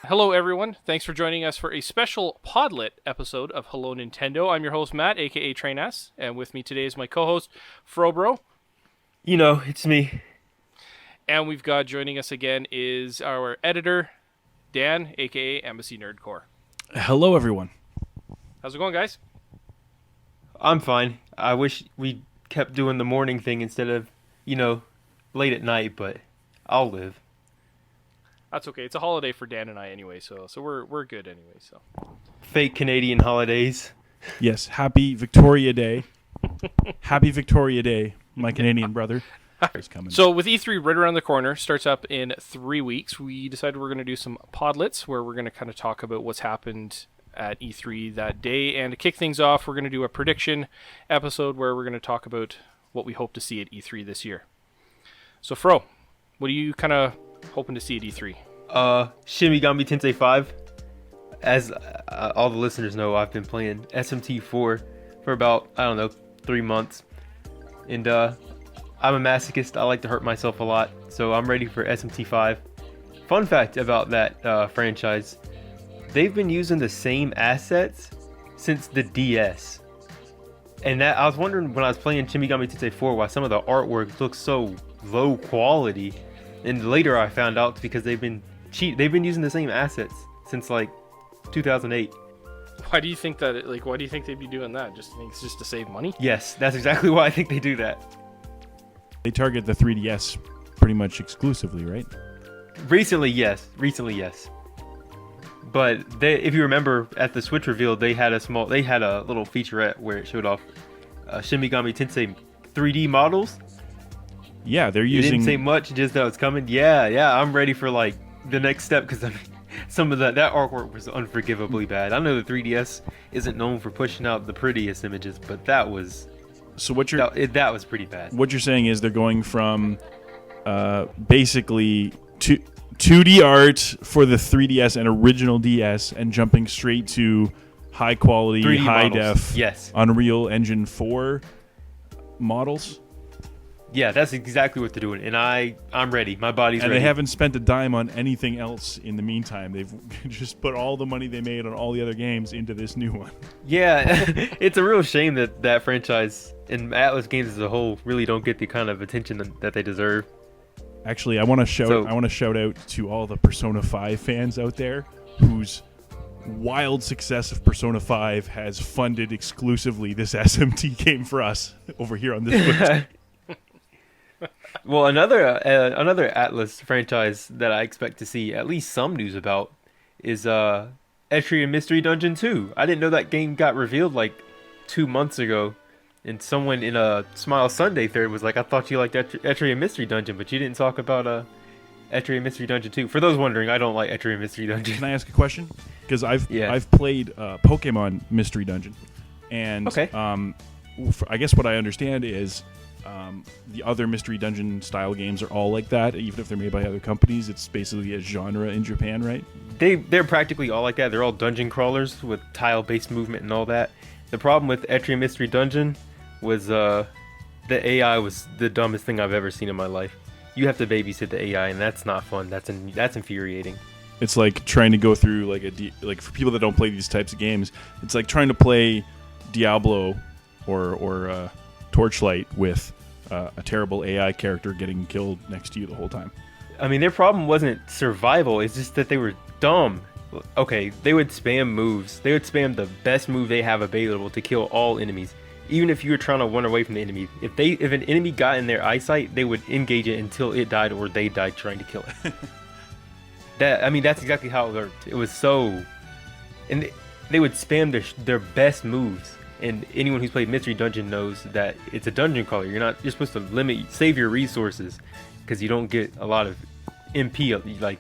Hello, everyone. Thanks for joining us for a special Podlet episode of Hello Nintendo. I'm your host, Matt, aka TrainAss, and with me today is my co-host, Frobro. You know, it's me. And we've got joining us again is our editor, Dan, aka mbcnerdcore. Hello, everyone. How's it going, guys? I'm fine. I wish we kept doing the morning thing instead of, late at night, but I'll live. That's okay. It's a holiday for Dan and I anyway, so we're good anyway. So Fake Canadian holidays. Yes, happy Victoria Day. Happy Victoria Day, my Canadian brother. Is coming. So with E3 right around the corner, starts up in 3 weeks, we decided we're going to do some Podlets where we're going to kind of talk about what's happened at E3 that day. And to kick things off, we're going to do a prediction episode where we're going to talk about what we hope to see at E3 this year. So Fro, what are you kind of hoping to see at E3? Shin Megami Tensei 5. As all the listeners know, I've been playing SMT4 for about, 3 months. And I'm a masochist. I like to hurt myself a lot. So I'm ready for SMT5. Fun fact about that franchise. They've been using the same assets since the DS. And that I was wondering when I was playing Shin Megami Tensei 4 why some of the artwork looks so low quality. And later I found out because they've been using the same assets since like 2008. Why do you think that? Why do you think they'd be doing that? Just think it's just to save money? Yes, that's exactly why I think they do that. They target the 3DS pretty much exclusively, right? Recently, yes. But if you remember at the Switch reveal, they had a little featurette where it showed off Shin Megami Tensei 3D models. Yeah, they're It using. didn't say much, just that it's coming. Yeah, I'm ready for like the next step because some of that artwork was unforgivably bad. I know the 3DS isn't known for pushing out the prettiest images, but that was that was pretty bad. What you're saying is they're going from basically 2D art for the 3DS and original DS and jumping straight to high quality, 3D high models. def, Yes. Unreal Engine 4 models. Yeah, that's exactly what they're doing, and I'm ready. My body's And ready. they haven't spent a dime on anything else in the meantime. They've just put all the money they made on all the other games into this new one. Yeah, it's a real shame that franchise and Atlas games as a whole really don't get the kind of attention that they deserve. Actually, I want to shout out to all the Persona 5 fans out there whose wild success of Persona 5 has funded exclusively this SMT game for us over here on this Twitch. Well, another Atlas franchise that I expect to see at least some news about is Etrian Mystery Dungeon 2. I didn't know that game got revealed like 2 months ago, and someone in a Smile Sunday thread was like, "I thought you liked Etrian Mystery Dungeon, but you didn't talk about Etrian Mystery Dungeon 2." For those wondering, I don't like Etrian Mystery Dungeon. Can I ask a question? Because I've played Pokemon Mystery Dungeon, and Okay. I guess what I understand is the other Mystery Dungeon style games are all like that, even if they're made by other companies. It's basically a genre in Japan, right? They're practically all like that. They're all dungeon crawlers with tile-based movement and all that. The problem with Etrian Mystery Dungeon was the AI was the dumbest thing I've ever seen in my life. You have to babysit the AI, and that's not fun. That's infuriating. It's like trying to go through like for people that don't play these types of games, it's like trying to play Diablo or Torchlight with a terrible AI character getting killed next to you the whole time. I mean, their problem wasn't survival. It's just that they were dumb. Okay, they would spam moves. They would spam the best move they have available to kill all enemies. Even if you were trying to run away from the enemy. If an enemy got in their eyesight, they would engage it until it died or they died trying to kill it. That's exactly how it worked. It was so... And they would spam their best moves. And anyone who's played Mystery Dungeon knows that it's a dungeon crawler. You're supposed to save your resources because you don't get a lot of MP, like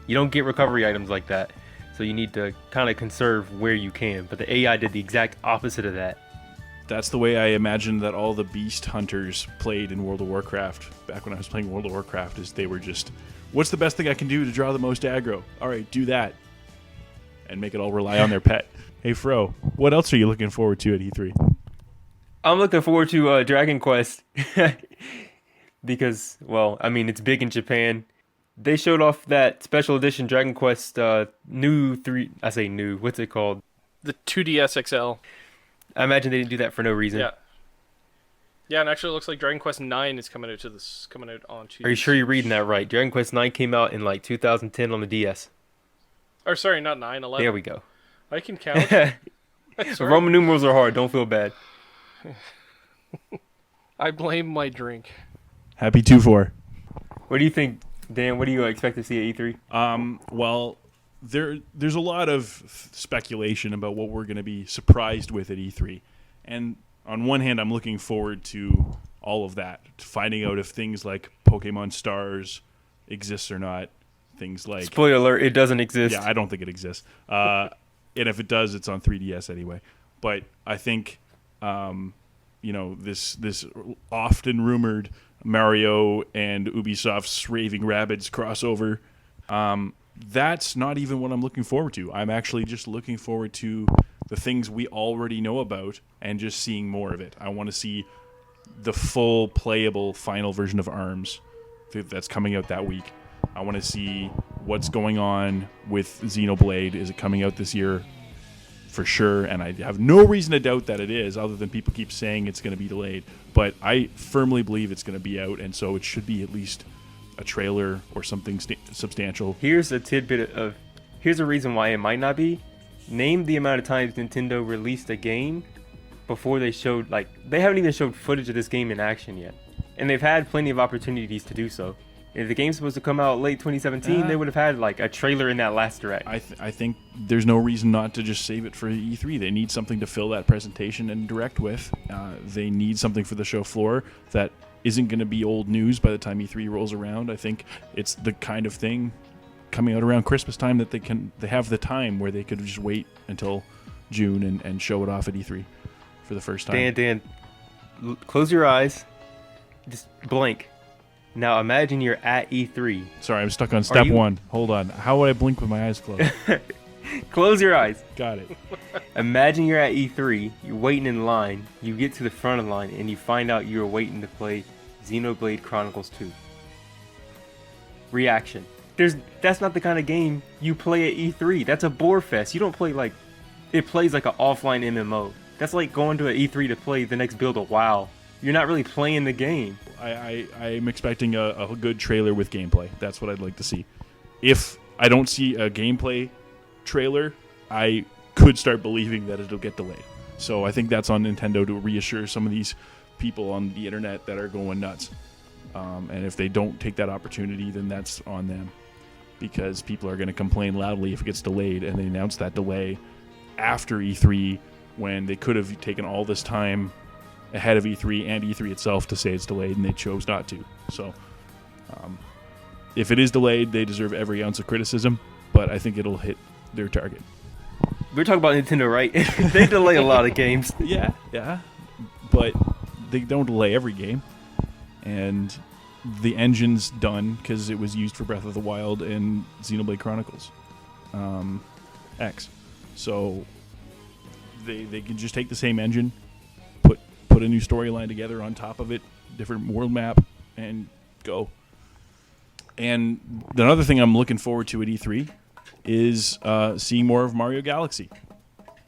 you don't get recovery items like that. So you need to kind of conserve where you can. But the AI did the exact opposite of that. That's the way I imagined that all the beast hunters played in World of Warcraft back when I was playing World of Warcraft. Is they were just, what's the best thing I can do to draw the most aggro? All right, do that, and make it all rely on their pet. Hey Fro, what else are you looking forward to at E3? I'm looking forward to Dragon Quest because, well, I mean, it's big in Japan. They showed off that special edition Dragon Quest new 3. I say new. What's it called? The 2DS XL. I imagine they didn't do that for no reason. Yeah. Yeah, and actually, it looks like Dragon Quest 9 is coming out onto. Are you sure you're reading that right? Dragon Quest 9 came out in like 2010 on the DS. Or sorry, not 9, 11. There we go. I can count. Sorry. Roman numerals are hard. Don't feel bad. I blame my drink. Happy 2-4. What do you think, Dan? What do you expect to see at E3? Well, there's a lot of speculation about what we're going to be surprised with at E3. And on one hand, I'm looking forward to all of that, to finding out if things like Pokemon Stars exists or not. Things like... Spoiler alert, it doesn't exist. Yeah, I don't think it exists. And if it does, it's on 3DS anyway. But I think, this often rumored Mario and Ubisoft's Raving Rabbids crossover, that's not even what I'm looking forward to. I'm actually just looking forward to the things we already know about and just seeing more of it. I want to see the full playable final version of ARMS that's coming out that week. I want to see what's going on with Xenoblade. Is it coming out this year? For sure, and I have no reason to doubt that it is, other than people keep saying it's going to be delayed. But I firmly believe it's going to be out, and so it should be at least a trailer or something substantial. Here's a tidbit of... Here's a reason why it might not be. Name the amount of times Nintendo released a game before they showed... they haven't even showed footage of this game in action yet. And they've had plenty of opportunities to do so. If the game's supposed to come out late 2017, they would have had a trailer in that last direct. I think there's no reason not to just save it for E3. They need something to fill that presentation and direct with. They need something for the show floor that isn't going to be old news by the time E3 rolls around. I think it's the kind of thing coming out around Christmas time that they have the time where they could just wait until June and show it off at E3 for the first time. Dan, close your eyes. Just blink. Now imagine you're at E3. Sorry, I'm stuck on step 1. Hold on. How would I blink with my eyes closed? Close your eyes. Got it. Imagine you're at E3, you're waiting in line, you get to the front of the line, and you find out you're waiting to play Xenoblade Chronicles 2. Reaction. That's not the kind of game you play at E3. That's a bore fest. You don't play it plays like an offline MMO. That's like going to an E3 to play the next build of WoW. You're not really playing the game. I'm expecting a good trailer with gameplay. That's what I'd like to see. If I don't see a gameplay trailer, I could start believing that it'll get delayed. So I think that's on Nintendo to reassure some of these people on the internet that are going nuts. And if they don't take that opportunity, then that's on them. Because people are going to complain loudly if it gets delayed, and they announce that delay after E3 when they could have taken all this time ahead of E3 and E3 itself to say it's delayed, and they chose not to. So if it is delayed, they deserve every ounce of criticism, but I think it'll hit their target. We're talking about Nintendo, right? They delay a lot of games. Yeah, but they don't delay every game. And the engine's done because it was used for Breath of the Wild and Xenoblade Chronicles X. So they can just take the same engine, put a new storyline together on top of it, different world map, and go. And another thing I'm looking forward to at E3 is seeing more of Mario Galaxy.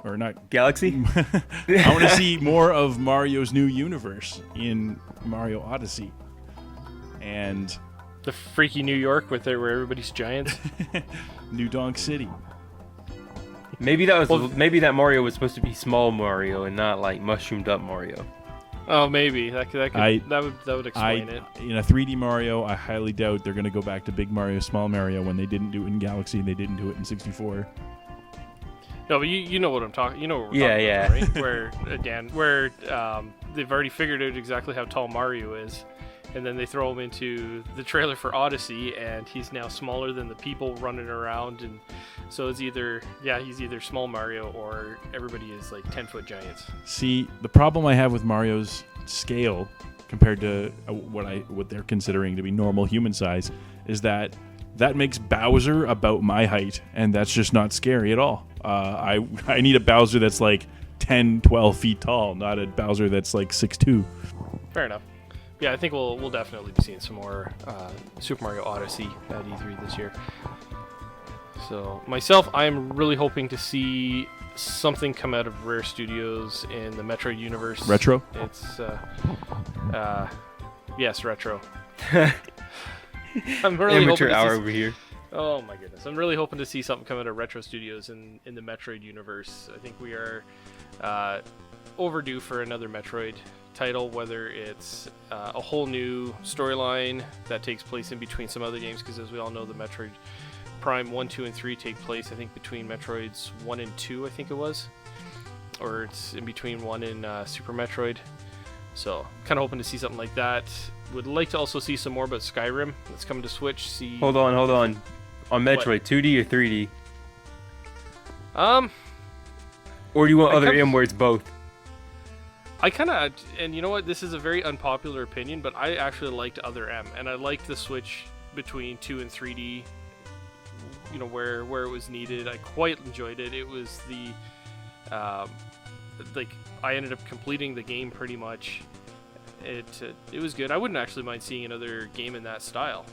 Or not Galaxy? I want to see more of Mario's new universe in Mario Odyssey. And the freaky New York where everybody's giants. New Donk City. Maybe that Mario was supposed to be small Mario and not mushroomed up Mario. Oh, maybe that would explain it. In a 3D Mario, I highly doubt they're going to go back to Big Mario, Small Mario when they didn't do it in Galaxy and they didn't do it in 64. No, but you know what I'm talking. You know what we're talking about, right? Where they've already figured out exactly how tall Mario is, and then they throw him into the trailer for Odyssey, and he's now smaller than the people running around, and so it's he's either small Mario or everybody is 10-foot giants. See, the problem I have with Mario's scale compared to what they're considering to be normal human size is that makes Bowser about my height, and that's just not scary at all. I need a Bowser that's 10, 12 feet tall, not a Bowser that's 6'2". Fair enough. Yeah, I think we'll definitely be seeing some more Super Mario Odyssey at E3 this year. So myself, I'm really hoping to see something come out of Rare Studios in the Metroid universe. Retro? It's yes, retro. I'm really Amateur hoping hour to see, over here. oh my goodness, I'm really hoping to see something come out of Retro Studios in the Metroid universe. I think we are overdue for another Metroid title, whether it's a whole new storyline that takes place in between some other games, because as we all know, the Metroid Prime 1, 2, and 3 take place, I think, between Metroids 1 and 2, I think it was. Or it's in between 1 and Super Metroid. So, kind of hoping to see something like that. Would like to also see some more about Skyrim that's coming to Switch. See. Hold on. On Metroid, 2D or 3D? Or do you want other M where it's both? I kind of, and you know what, this is a very unpopular opinion, but I actually liked Other M, and I liked the switch between 2 and 3D, you know, where it was needed. I quite enjoyed it. It was the, like, I ended up completing the game pretty much. It was good. I wouldn't actually mind seeing another game in that style.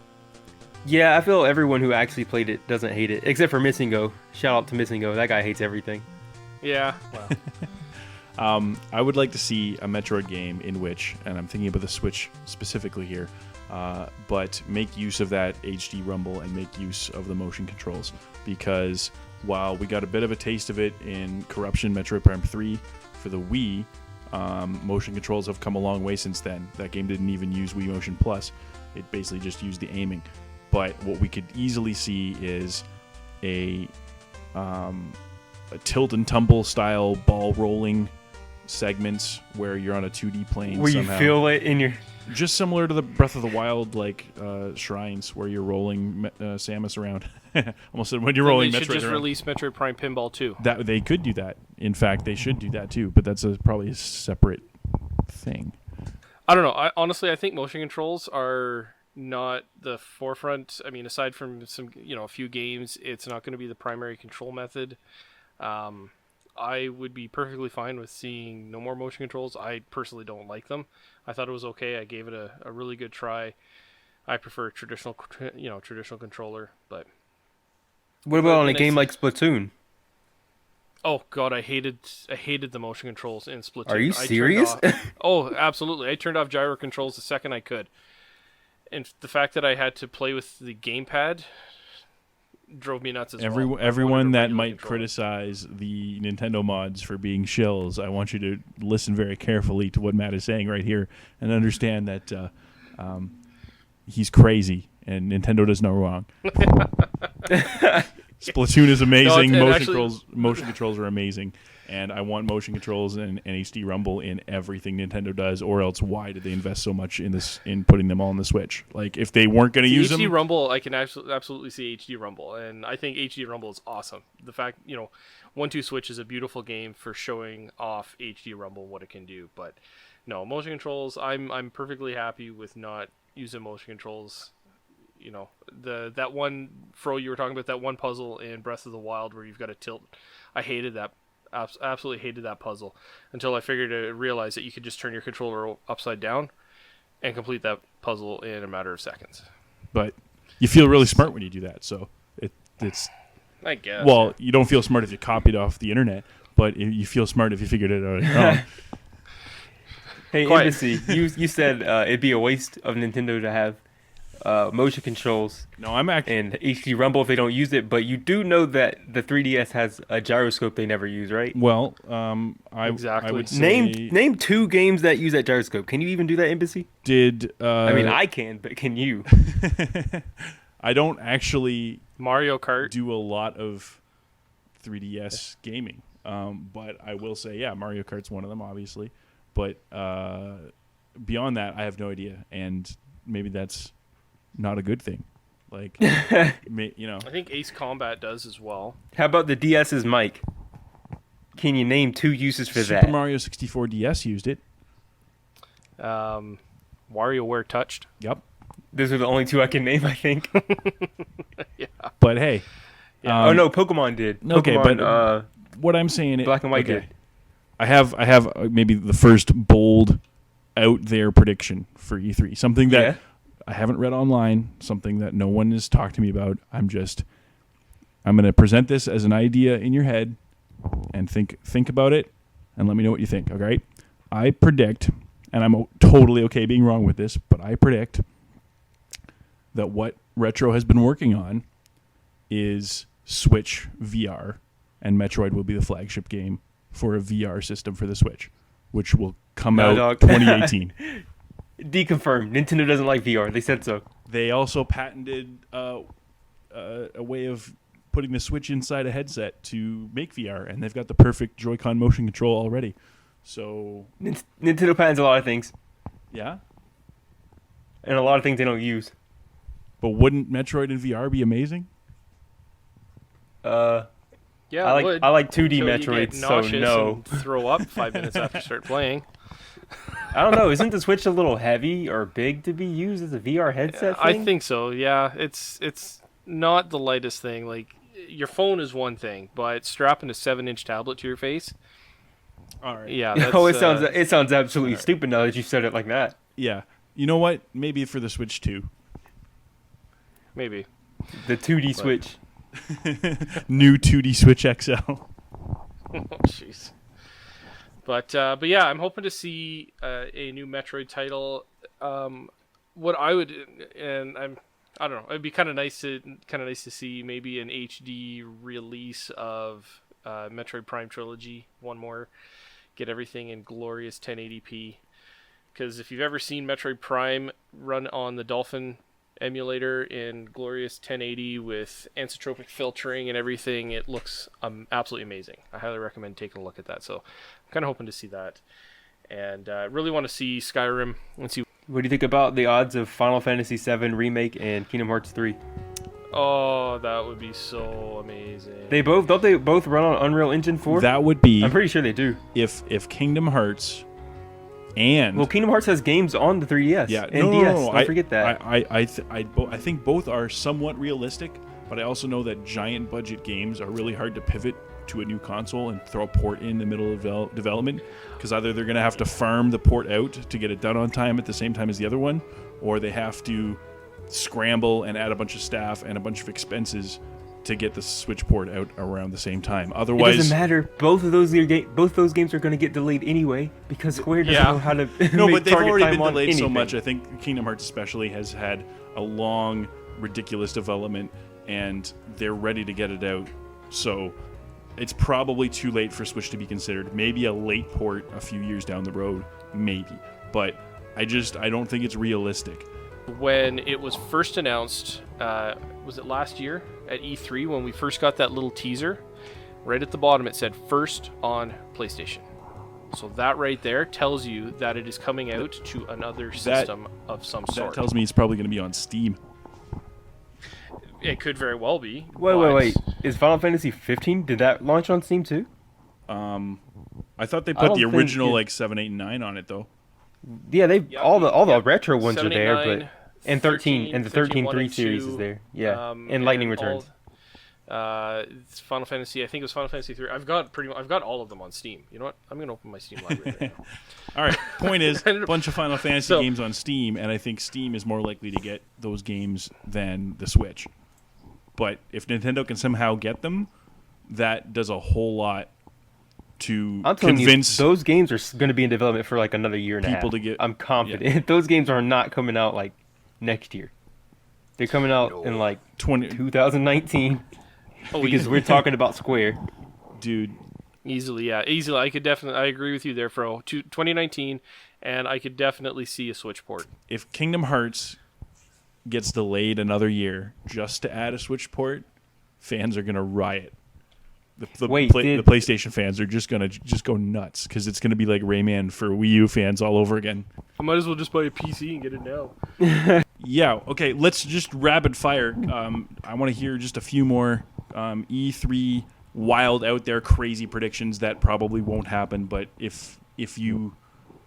Yeah, I feel everyone who actually played it doesn't hate it, except for Missingo. Shout out to Missingo. That guy hates everything. Yeah, well. I would like to see a Metroid game in which, and I'm thinking about the Switch specifically here, but make use of that HD rumble and make use of the motion controls. Because while we got a bit of a taste of it in Corruption Metroid Prime 3 for the Wii, motion controls have come a long way since then. That game didn't even use Wii Motion Plus. It basically just used the aiming. But what we could easily see is a tilt and tumble style ball rolling segments where you're on a 2D plane Where somehow. you feel it in your... Just similar to the Breath of the Wild like shrines where you're rolling Samus around. Almost said when you're rolling They Metroid should just around. release Metroid Prime Pinball 2. That they could do that. In fact, they should do that too. But that's probably a separate thing. I don't know. Honestly, I think motion controls are not the forefront. I mean, aside from some, a few games, it's not going to be the primary control method. I would be perfectly fine with seeing no more motion controls. I personally don't like them. I thought it was okay. I gave it a really good try. I prefer traditional controller, but What about on a game like Splatoon? oh god, I hated the motion controls in Splatoon. Are you serious? Oh, absolutely. I turned off gyro controls the second I could. And the fact that I had to play with the gamepad drove me nuts as well. Everyone that might criticize the Nintendo mods for being shills, I want you to listen very carefully to what Matt is saying right here and understand that he's crazy and Nintendo does no wrong. Splatoon is amazing. Motion controls are amazing. And I want motion controls and HD Rumble in everything Nintendo does, or else why did they invest so much in putting them all on the Switch? Like, if they weren't going to use them... HD Rumble, I can absolutely see HD Rumble, and I think HD Rumble is awesome. The fact, 1-2 Switch is a beautiful game for showing off HD Rumble, what it can do. But, no, motion controls, I'm perfectly happy with not using motion controls. That one, Fro, you were talking about that one puzzle in Breath of the Wild where you've got to tilt. I hated that. Absolutely hated that puzzle until I realized that you could just turn your controller upside down and complete that puzzle in a matter of seconds. But you feel really smart when you do that, so it's... I guess. Well, you don't feel smart if you copied off the internet, but you feel smart if you figured it out on your own. Hey, Embassy, you said it'd be a waste of Nintendo to have motion controls No, I'm actually... and HD Rumble if they don't use it, but you do know that the 3DS has a gyroscope they never use, right? Well, I Exactly. I would say... Name 2 games that use that gyroscope. Can you even do that, Embassy? I mean, I can, but can you? I don't actually Mario Kart. do a lot of 3DS gaming, but I will say, yeah, Mario Kart's one of them, obviously. But beyond that, I have no idea, and maybe that's not a good thing. Like, I think Ace Combat does as well. How about the DS's mic? Can you name 2 uses for Super that? Mario 64 DS used it. WarioWare touched. Yep. Those are the only 2 I can name, I think. Yeah. But hey. Oh no, Pokemon did. Okay, Pokemon, but what I'm saying... Black and White okay. did. I have maybe the first bold out there prediction for E3. Something that Yeah. I haven't read online, something that no one has talked to me about. I'm going to present this as an idea in your head and think about it and let me know what you think, all right? I predict, and I'm totally okay being wrong with this, but I predict that what Retro has been working on is Switch VR, and Metroid will be the flagship game for a VR system for the Switch, which will come out dog. 2018. Deconfirmed. Nintendo doesn't like VR. They said so. They also patented a way of putting the Switch inside a headset to make VR, and they've got the perfect Joy-Con motion control already. So, Nintendo patents a lot of things, yeah. and a lot of things they don't use. But wouldn't Metroid in VR be amazing? Yeah, I it would, like 2D until you Metroid, get so nauseous no. and throw up 5 minutes after you start playing. I don't know. Isn't the Switch a little heavy or big to be used as a VR headset I thing? think so. Yeah, it's not the lightest thing. Like, your phone is one thing, but strapping a 7-inch tablet to your face. All right. Yeah. That's, Oh, it sounds absolutely stupid now that you said it like that. Yeah. You know what? Maybe for the Switch 2. Maybe. The 2D Switch. New 2D Switch XL. Oh, jeez. But yeah, I'm hoping to see a new Metroid title. What I would, and I don't know, it'd be kind of nice to see maybe an HD release of Metroid Prime Trilogy, one more, get everything in glorious 1080p. Because if you've ever seen Metroid Prime run on the Dolphin emulator in glorious 1080 with anisotropic filtering and everything, it looks absolutely amazing. I highly recommend taking a look at that. So I'm kind of hoping to see that, and really want to see Skyrim and see. What do you think about the odds of Final Fantasy VII Remake and Kingdom Hearts 3? Oh, that would be so amazing. Don't they both run on Unreal Engine 4? That would be I'm pretty sure they do. if Kingdom Hearts and Well, Kingdom Hearts has games on the 3DS and DS. Don't forget that. I think both are somewhat realistic, but I also know that giant budget games are really hard to pivot to a new console and throw a port in the middle of development, because either they're going to have to farm the port out to get it done on time at the same time as the other one, or they have to scramble and add a bunch of staff and a bunch of expenses to get the Switch port out around the same time. Otherwise, it doesn't matter. Both those games are going to get delayed anyway because Square doesn't know how to no, make but they've target already time been on delayed so anything. much. I think Kingdom Hearts especially has had a long, ridiculous development, and they're ready to get it out. So it's probably too late for Switch to be considered. Maybe a late port a few years down the road, maybe. But I don't think it's realistic. When it was first announced, was it last year at E3 when we first got that little teaser? Right at the bottom it said first on PlayStation. So that right there tells you that it is coming out to another system of some sort. That tells me it's probably going to be on Steam. It could very well be. Wait. Is Final Fantasy 15? Did that launch on Steam too? I thought they I put don't the think original it- like 7, 8, and 9 on it though. Yeah, all the retro ones 7, are there, 8, 9, but and 13 and the 13 1 3 and series 2, is there. Yeah, and Lightning Returns. It's Final Fantasy. I think it was Final Fantasy 3. I've got all of them on Steam. You know what? I'm gonna open my Steam library right now. All right. Point is, a bunch of Final Fantasy So- games on Steam, and I think Steam is more likely to get those games than the Switch. But if Nintendo can somehow get them, that does a whole lot to I'm telling convince you, those games are going to be in development for like another year and a half. people to get. I'm confident. Those games are not coming out like next year. They're coming out in like 2019 because we're talking about Square. Dude, Easily. I agree with you there, Fro. 2019, and I could definitely see a Switch port. if Kingdom Hearts gets delayed another year just to add a Switch port, fans are gonna riot. The PlayStation fans are just gonna go nuts because it's gonna be like Rayman for Wii U fans all over again. I might as well just buy a PC and get it now. Yeah. Okay. Let's just rapid fire. I want to hear just a few more E3 wild out there crazy predictions that probably won't happen. But if you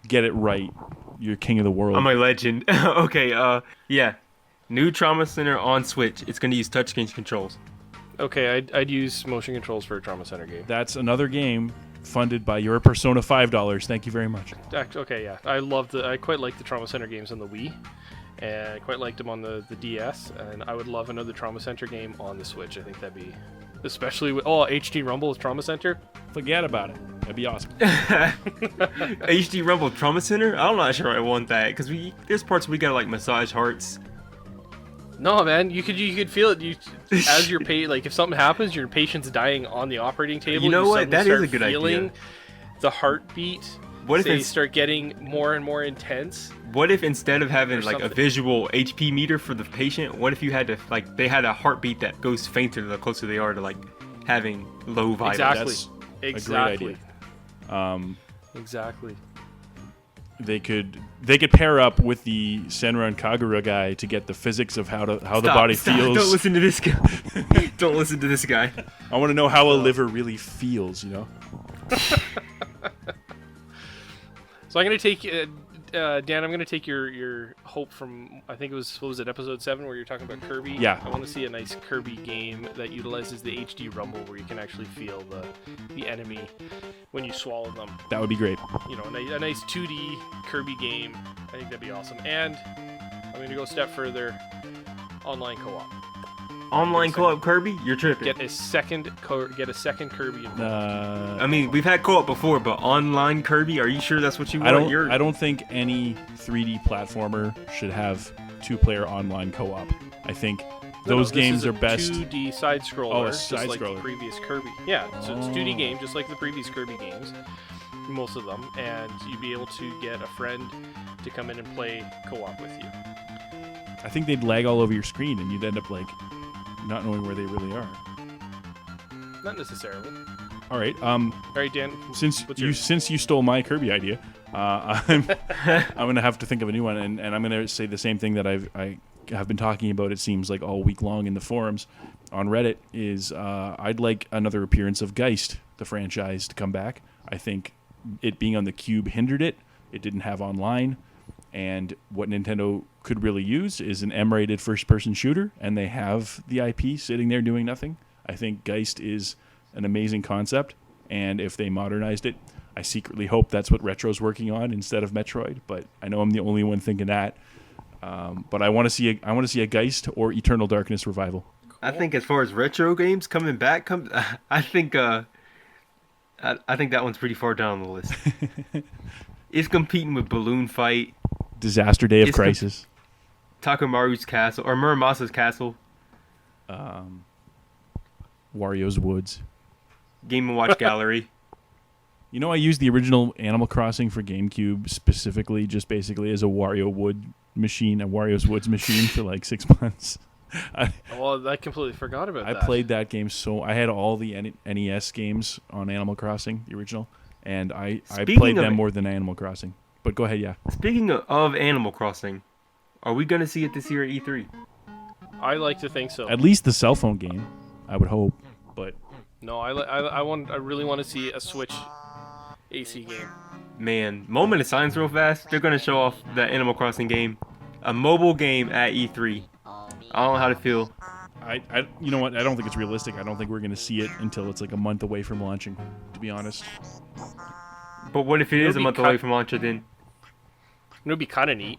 get it right, you're king of the world. I'm a legend. Okay. Yeah. New Trauma Center on Switch. It's going to use touchscreen controls. Okay, I'd use motion controls for a Trauma Center game. That's another game funded by your Persona $5. Thank you very much. Okay, yeah. I quite like the Trauma Center games on the Wii, and I quite liked them on the DS, and I would love another Trauma Center game on the Switch. I think that'd be, especially with HD Rumble with Trauma Center. Forget about it. That'd be awesome. HD Rumble Trauma Center? I'm not sure I want that, because there's parts we gotta like massage hearts. No, man, you could feel it. As your like if something happens, your patient's dying on the operating table. You know what? That is a good idea. The heartbeat. What if they start getting more and more intense? What if instead of having like a visual HP meter for the patient, what if you had to they had a heartbeat that goes fainter the closer they are to like having low vitals? Exactly. A great idea. Exactly. They could pair up with the Senra and Kagura guy to get the physics of how the body feels. Don't listen to this guy. Don't listen to this guy. I want to know how a liver really feels, you know? So I'm going to take, Dan, I'm going to take your hope from, I think it was, what was it, episode 7 where you're talking about Kirby? Yeah. I want to see a nice Kirby game that utilizes the HD Rumble where you can actually feel the enemy when you swallow them. That would be great. You know, a nice 2D Kirby game. I think that'd be awesome. And I'm going to go a step further, online co-op. Online co-op Kirby? You're tripping. Get a second Kirby involved. I mean, we've had co-op before, but online Kirby? Are you sure that's what you want? I don't think any 3D platformer should have 2-player online co-op. I think those games are best. 2D side scroller. Oh, a just side like scroller. the previous Kirby. Yeah, so it's 2D game, just like the previous Kirby games, most of them, and you'd be able to get a friend to come in and play co-op with you. I think they'd lag all over your screen, and you'd end up like not knowing where they really are. Not necessarily. All right. All right, Dan. Since you stole my Kirby idea, I'm gonna have to think of a new one, and I'm gonna say the same thing that I have been talking about. It seems like all week long in the forums on Reddit is I'd like another appearance of Geist, the franchise, to come back. I think it being on the Cube hindered it. It didn't have online. And what Nintendo could really use is an M-rated first-person shooter, and they have the IP sitting there doing nothing. I think Geist is an amazing concept, and if they modernized it, I secretly hope that's what Retro's working on instead of Metroid. But I know I'm the only one thinking that. But I want to see a Geist or Eternal Darkness revival. I think as far as retro games coming back, I think that one's pretty far down the list. It's competing with Balloon Fight. Disaster Day of Crisis. Takamaru's Castle, or Muramasa's Castle. Wario's Woods. Game & Watch Gallery. You know, I used the original Animal Crossing for GameCube specifically, just basically as a Wario's Woods machine for like 6 months. I completely forgot about that. I played that game I had all the NES games on Animal Crossing, the original, and I played them more than Animal Crossing. But go ahead, yeah. Speaking of Animal Crossing, are we going to see it this year at E3? I like to think so. At least the cell phone game, I would hope. But no, I really want to see a Switch AC game. Man, moment of silence real fast. They're going to show off the Animal Crossing game, a mobile game at E3. I don't know how to feel. You know what? I don't think it's realistic. I don't think we're going to see it until it's like a month away from launching, to be honest. But what if it is a month away from launch then? What would be kind of neat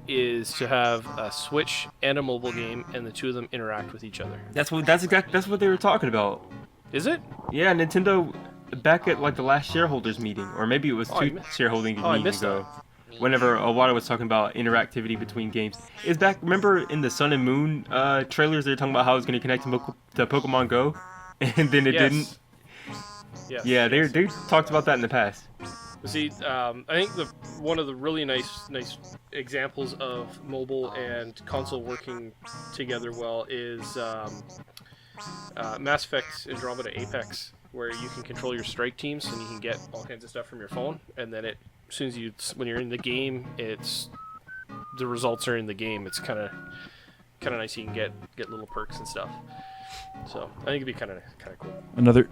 is to have a Switch and a mobile game, and the two of them interact with each other. That's what they were talking about. Is it? Yeah, Nintendo back at like the last shareholders meeting, or maybe it was two shareholding meetings ago. Whenever Iwata was talking about interactivity between games, is back. Remember in the Sun and Moon trailers, they were talking about how it was going to connect to Pokemon Go, and then it didn't. Yes. Yeah, they talked about that in the past. See, I think one of the really nice examples of mobile and console working together well is Mass Effect Andromeda Apex, where you can control your strike teams and you can get all kinds of stuff from your phone, and then as soon as when you're in the game, the results are in the game. It's kind of nice. You can get little perks and stuff. So I think it'd be kind of cool. Another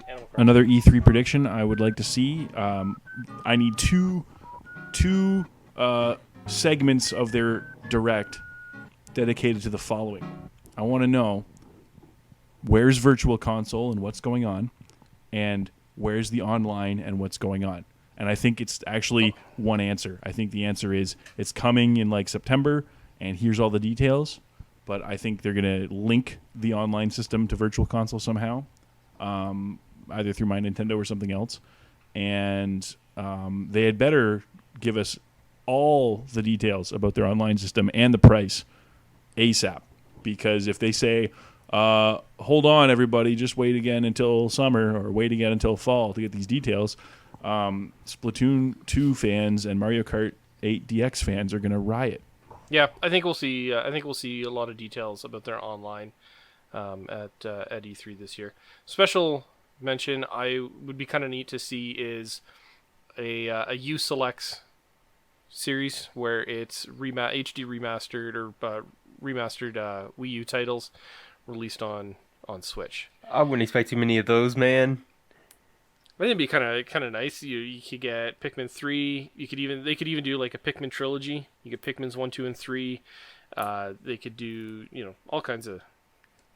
E3 prediction I would like to see. I need two segments of their direct dedicated to the following. I want to know where's Virtual Console and what's going on, and where's the online and what's going on? And I think it's actually one answer. I think the answer is it's coming in like September, and here's all the details. But I think they're going to link the online system to Virtual Console somehow, either through My Nintendo or something else. And they had better give us all the details about their online system and the price ASAP. Because if they say, hold on, everybody, just wait again until summer or wait again until fall to get these details, Splatoon 2 fans and Mario Kart 8 DX fans are going to riot. Yeah, I think we'll see. I think we'll see a lot of details about their online at E3 this year. Special mention I would be kind of neat to see is a U Selects series where it's HD remastered or remastered Wii U titles released on Switch. I wouldn't expect too many of those, man. I think it'd be kind of nice. You could get Pikmin 3. They could even do like a Pikmin trilogy. You get Pikmin's 1, 2, and 3. They could do all kinds of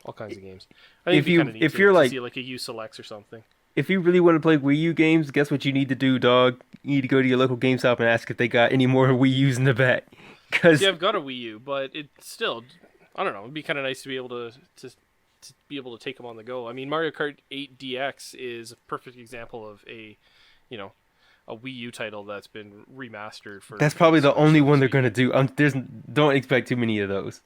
games. I think if you're like, to see like a U Selects or something. If you really want to play Wii U games, guess what you need to do, dog? You need to go to your local GameStop and ask if they got any more Wii U's in the back. Yeah, I've got a Wii U, but it's still, I don't know. It'd be kind of nice to be able to be able to take them on the go. I mean, Mario Kart 8 DX is a perfect example of a Wii U title that's been remastered for. That's probably the only one they're gonna do. Don't expect too many of those.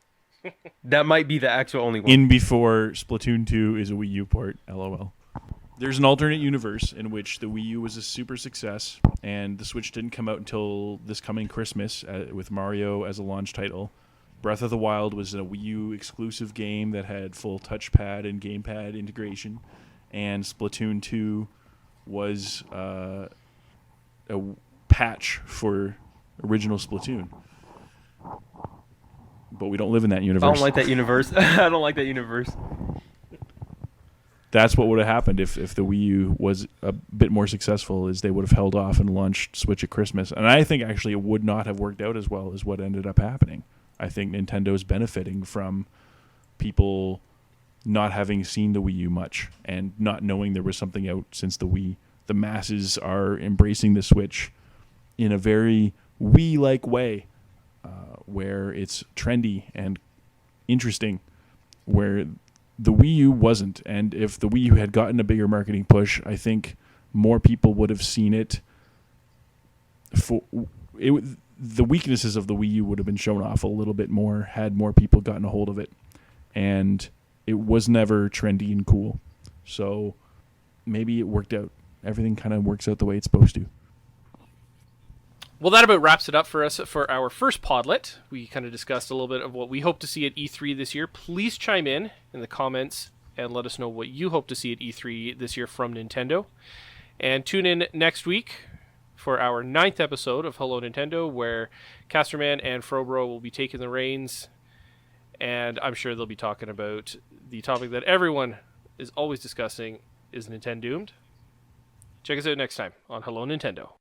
That might be the actual only one. In before Splatoon 2 is a Wii U port. LOL. There's an alternate universe in which the Wii U was a super success, and the Switch didn't come out until this coming Christmas with Mario as a launch title. Breath of the Wild was a Wii U exclusive game that had full touchpad and gamepad integration, and Splatoon 2 was a patch for original Splatoon. But we don't live in that universe. I don't like that universe. I don't like that universe. That's what would have happened if the Wii U was a bit more successful, is they would have held off and launched Switch at Christmas. And I think actually it would not have worked out as well as what ended up happening. I think Nintendo's benefiting from people not having seen the Wii U much and not knowing there was something out since the Wii. The masses are embracing the Switch in a very Wii-like way, where it's trendy and interesting, where the Wii U wasn't. And if the Wii U had gotten a bigger marketing push, I think more people would have seen it. The weaknesses of the Wii U would have been shown off a little bit more had more people gotten a hold of it. And it was never trendy and cool. So maybe it worked out. Everything kind of works out the way it's supposed to. Well, that about wraps it up for us for our first Podlet. We kind of discussed a little bit of what we hope to see at E3 this year. Please chime in the comments and let us know what you hope to see at E3 this year from Nintendo. And tune in next week for our 9th episode of Hello Nintendo, where Casterman and Frobro will be taking the reins, and I'm sure they'll be talking about the topic that everyone is always discussing, is Nintendo doomed? Check us out next time on Hello Nintendo.